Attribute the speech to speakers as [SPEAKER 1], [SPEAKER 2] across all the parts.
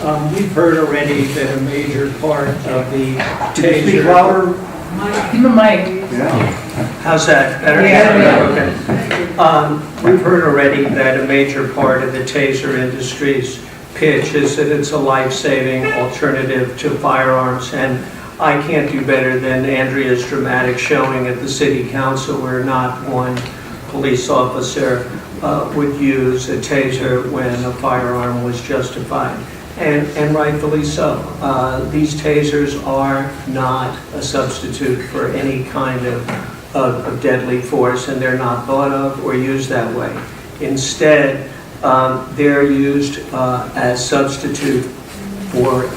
[SPEAKER 1] We've heard already that a major part of the
[SPEAKER 2] Speak
[SPEAKER 1] taser...
[SPEAKER 2] louder.
[SPEAKER 3] Give him a mic.
[SPEAKER 2] Yeah.
[SPEAKER 1] How's that? Better?
[SPEAKER 3] Yeah.
[SPEAKER 1] Okay. We've heard already that a major part of the taser industry's pitch is that it's a life-saving alternative to firearms, and I can't do better than Andrea's dramatic showing at the City Council where not one police officer would use a taser when a firearm was justified. And rightfully so. These tasers are not a substitute for any kind of deadly force, and they're not thought of or used that way. Instead, they're used as substitute for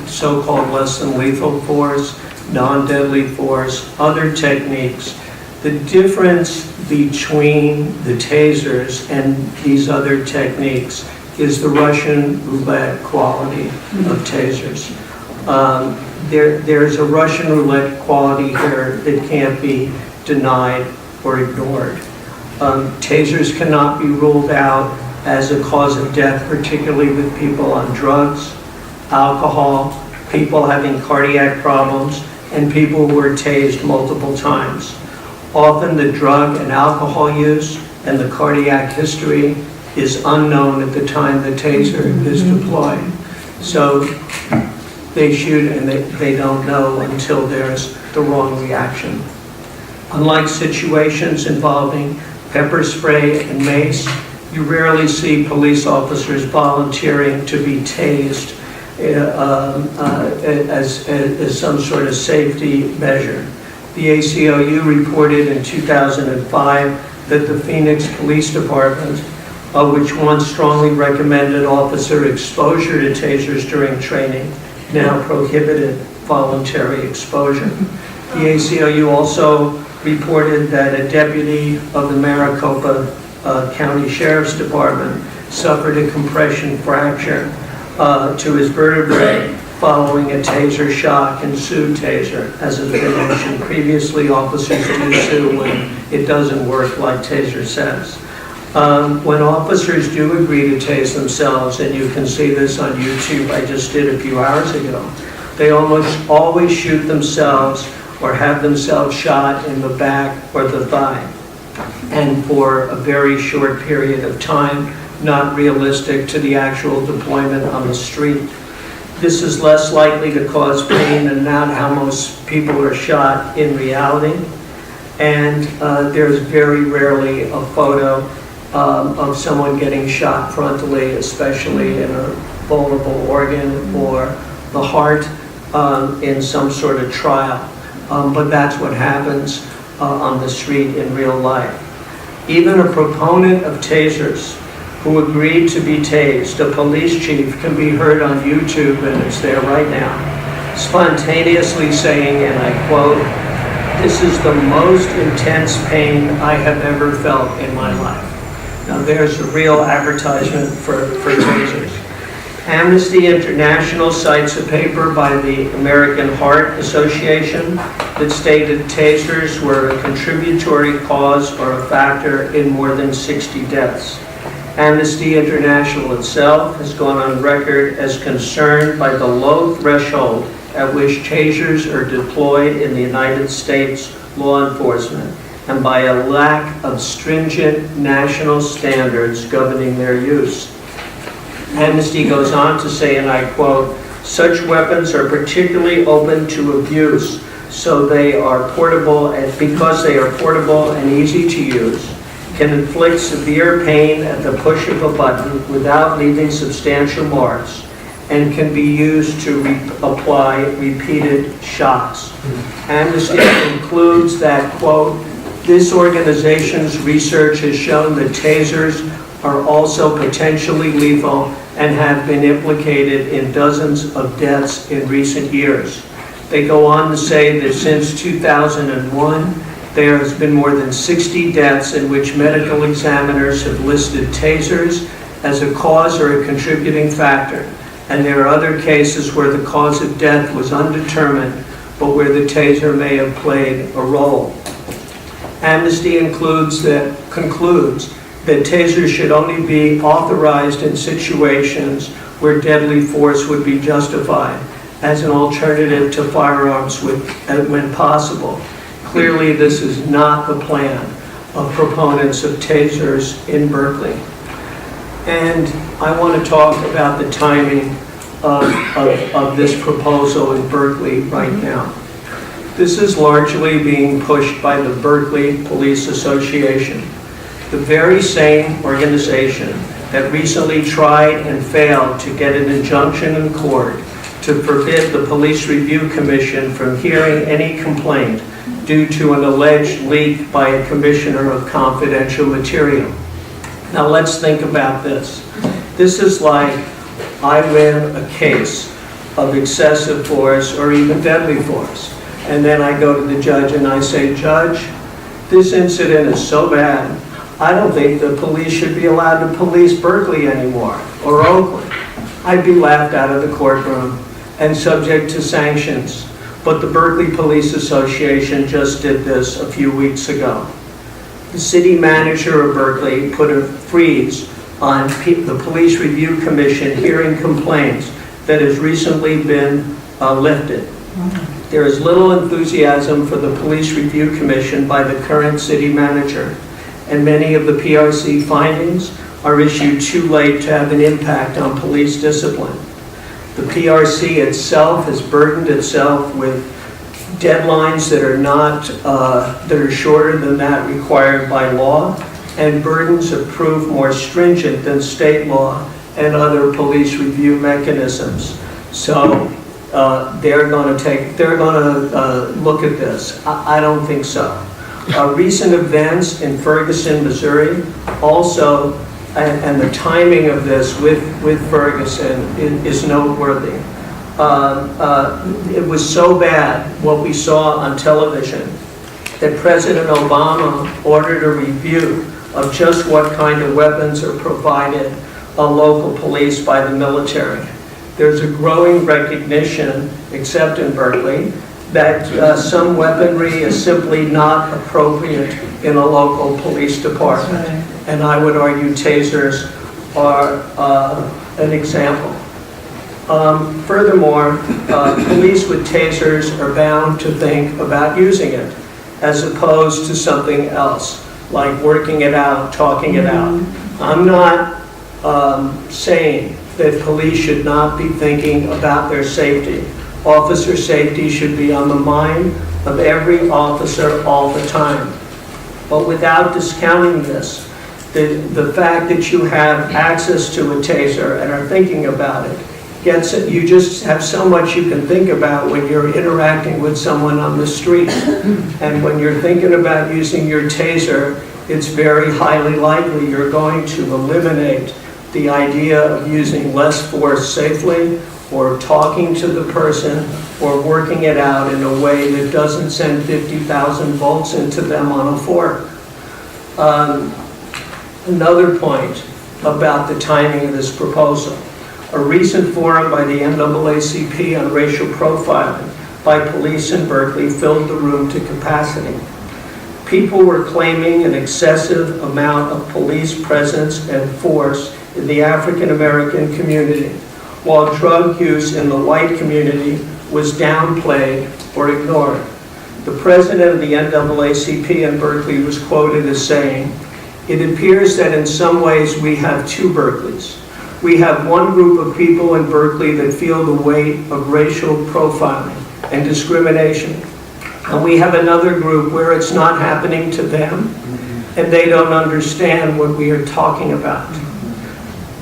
[SPEAKER 1] so-called less than lethal force, non-deadly force, other techniques. The difference between the tasers and these other techniques is the Russian roulette quality of tasers. There's a Russian roulette quality here that can't be denied or ignored. Tasers cannot be ruled out as a cause of death, particularly with people on drugs, alcohol, people having cardiac problems, and people who are tased multiple times. Often the drug and alcohol use and the cardiac history is unknown at the time the taser is deployed. So they shoot and they don't know until there's the wrong reaction. Unlike situations involving pepper spray and mace, you rarely see police officers volunteering to be tased as some sort of safety measure. The ACLU reported in 2005 that the Phoenix Police Department, which once strongly recommended officer exposure to tasers during training, now prohibited voluntary exposure. The ACLU also reported that a deputy of the Maricopa County Sheriff's Department suffered a compression fracture to his vertebrae following a taser shock and sued taser. As has been mentioned previously, officers do sue when it doesn't work like taser says. When officers do agree to tase themselves, and you can see this on YouTube, I just did a few hours ago, they almost always shoot themselves or have themselves shot in the back or the thigh, and for a very short period of time, not realistic to the actual deployment on the street. This is less likely to cause pain and not how most people are shot in reality. And there's very rarely a photo of someone getting shot frontally, especially in a vulnerable organ or the heart in some sort of trial. But that's what happens on the street in real life. Even a proponent of tasers who agreed to be tased, a police chief, can be heard on YouTube, and it's there right now, spontaneously saying, and I quote, "This is the most intense pain I have ever felt in my life." Now there's a real advertisement for tasers. Amnesty International cites a paper by the American Heart Association that stated tasers were a contributory cause or a factor in more than 60 deaths. Amnesty International itself has gone on record as concerned by the low threshold at which tasers are deployed in the United States law enforcement and by a lack of stringent national standards governing their use. Amnesty goes on to say, and I quote, "Such weapons are particularly open to abuse, so they are portable, and because they are portable and easy to use, can inflict severe pain at the push of a button without leaving substantial marks, and can be used to apply repeated shocks." Amnesty concludes that, quote, "This organization's research has shown that tasers are also potentially lethal and have been implicated in dozens of deaths in recent years." They go on to say that since 2001, there has been more than 60 deaths in which medical examiners have listed tasers as a cause or a contributing factor, and there are other cases where the cause of death was undetermined, but where the taser may have played a role. Amnesty concludes that tasers should only be authorized in situations where deadly force would be justified as an alternative to firearms when possible. Clearly, this is not the plan of proponents of tasers in Berkeley. And I want to talk about the timing of this proposal in Berkeley right now. This is largely being pushed by the Berkeley Police Association, the very same organization that recently tried and failed to get an injunction in court to forbid the Police Review Commission from hearing any complaint due to an alleged leak by a commissioner of confidential material. Now let's think about this. This is like I win a case of excessive force or even deadly force, and then I go to the judge and I say, Judge, this incident is so bad, I don't think the police should be allowed to police Berkeley anymore, or Oakland. I'd be laughed out of the courtroom and subject to sanctions. But the Berkeley Police Association just did this a few weeks ago. The city manager of Berkeley put a freeze on the Police Review Commission hearing complaints that has recently been lifted. There is little enthusiasm for the Police Review Commission by the current city manager, and many of the PRC findings are issued too late to have an impact on police discipline. The PRC itself has burdened itself with deadlines that are shorter than that required by law, and burdens have proved more stringent than state law and other police review mechanisms. So they're going to look at this. I don't think so. Recent events in Ferguson, Missouri, also, and the timing of this with Ferguson is noteworthy. It was so bad, what we saw on television, that President Obama ordered a review of just what kind of weapons are provided on local police by the military. There's a growing recognition, except in Berkeley, that some weaponry is simply not appropriate in a local police department. And I would argue tasers are an example. Furthermore, police with tasers are bound to think about using it, as opposed to something else, like working it out, talking it out. I'm not saying that police should not be thinking about their safety. Officer safety should be on the mind of every officer all the time. But without discounting this, the fact that you have access to a taser and are thinking about it, you just have so much you can think about when you're interacting with someone on the street. And when you're thinking about using your taser, it's very highly likely you're going to eliminate the idea of using less force safely, or talking to the person, or working it out in a way that doesn't send 50,000 volts into them on a fork. Another point about the timing of this proposal. A recent forum by the NAACP on racial profiling by police in Berkeley filled the room to capacity. People were claiming an excessive amount of police presence and force in the African American community, while drug use in the white community was downplayed or ignored. The president of the NAACP in Berkeley was quoted as saying, "It appears that in some ways we have two Berkeleys. We have one group of people in Berkeley that feel the weight of racial profiling and discrimination, and we have another group where it's not happening to them, and they don't understand what we are talking about."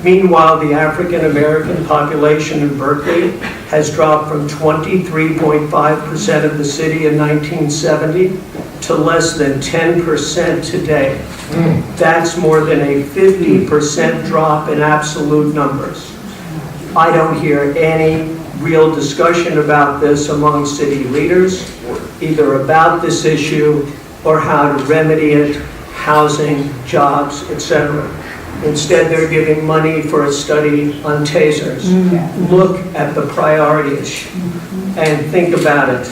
[SPEAKER 1] Meanwhile, the African American population in Berkeley has dropped from 23.5% of the city in 1970 to less than 10% today. That's more than a 50% drop in absolute numbers. I don't hear any real discussion about this among city leaders, either about this issue or how to remedy it, housing, jobs, etc. Instead, they're giving money for a study on tasers. Look at the priorities and think about it.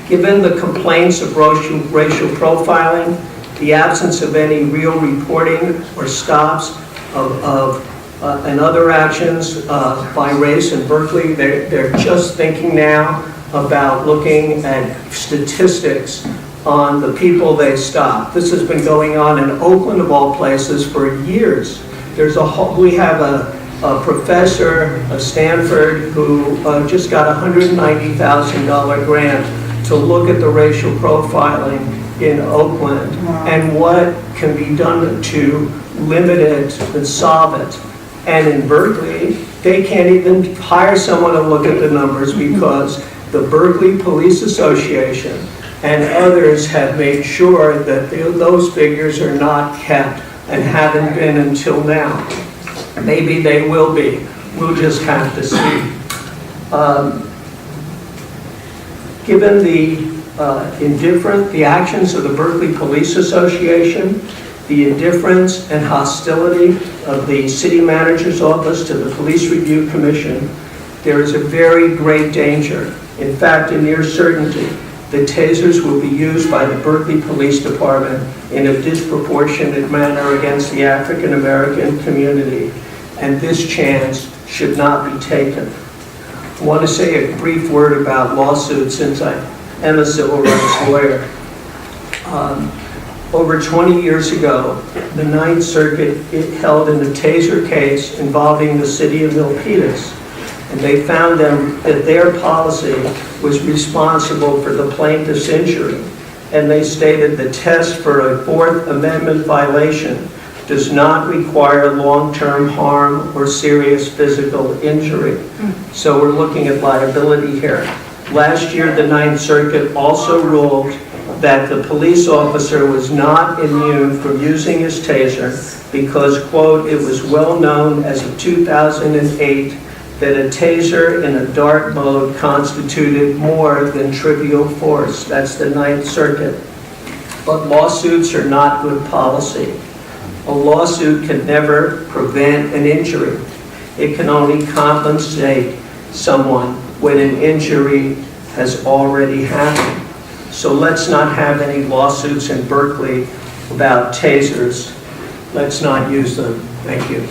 [SPEAKER 1] Given the complaints of racial profiling, the absence of any real reporting or stops of and other actions by race in Berkeley. They're just thinking now about looking at statistics on the people they stop. This has been going on in Oakland, of all places, for years. We have a professor of Stanford who just got a $190,000 grant to look at the racial profiling in Oakland and what can be done to limit it and solve it. And in Berkeley, they can't even hire someone to look at the numbers because the Berkeley Police Association and others have made sure that those figures are not kept and haven't been until now. Maybe they will be. We'll just have to see. Given the actions of the Berkeley Police Association, the indifference and hostility of the city manager's office to the Police Review Commission, there is a very great danger, in fact, a near certainty, that tasers will be used by the Berkeley Police Department in a disproportionate manner against the African American community, and this chance should not be taken. I want to say a brief word about lawsuits since I am a civil rights lawyer. Over 20 years ago, the Ninth Circuit held in a taser case involving the city of Milpitas, and they found that their policy was responsible for the plaintiff's injury, and they stated the test for a Fourth Amendment violation does not require long-term harm or serious physical injury. So we're looking at liability here. Last year, the Ninth Circuit also ruled that the police officer was not immune from using his taser because, quote, it was well known as of 2008 that a taser in a dark mode constituted more than trivial force. That's the Ninth Circuit. But lawsuits are not good policy. A lawsuit can never prevent an injury. It can only compensate someone when an injury has already happened. So let's not have any lawsuits in Berkeley about tasers. Let's not use them. Thank you.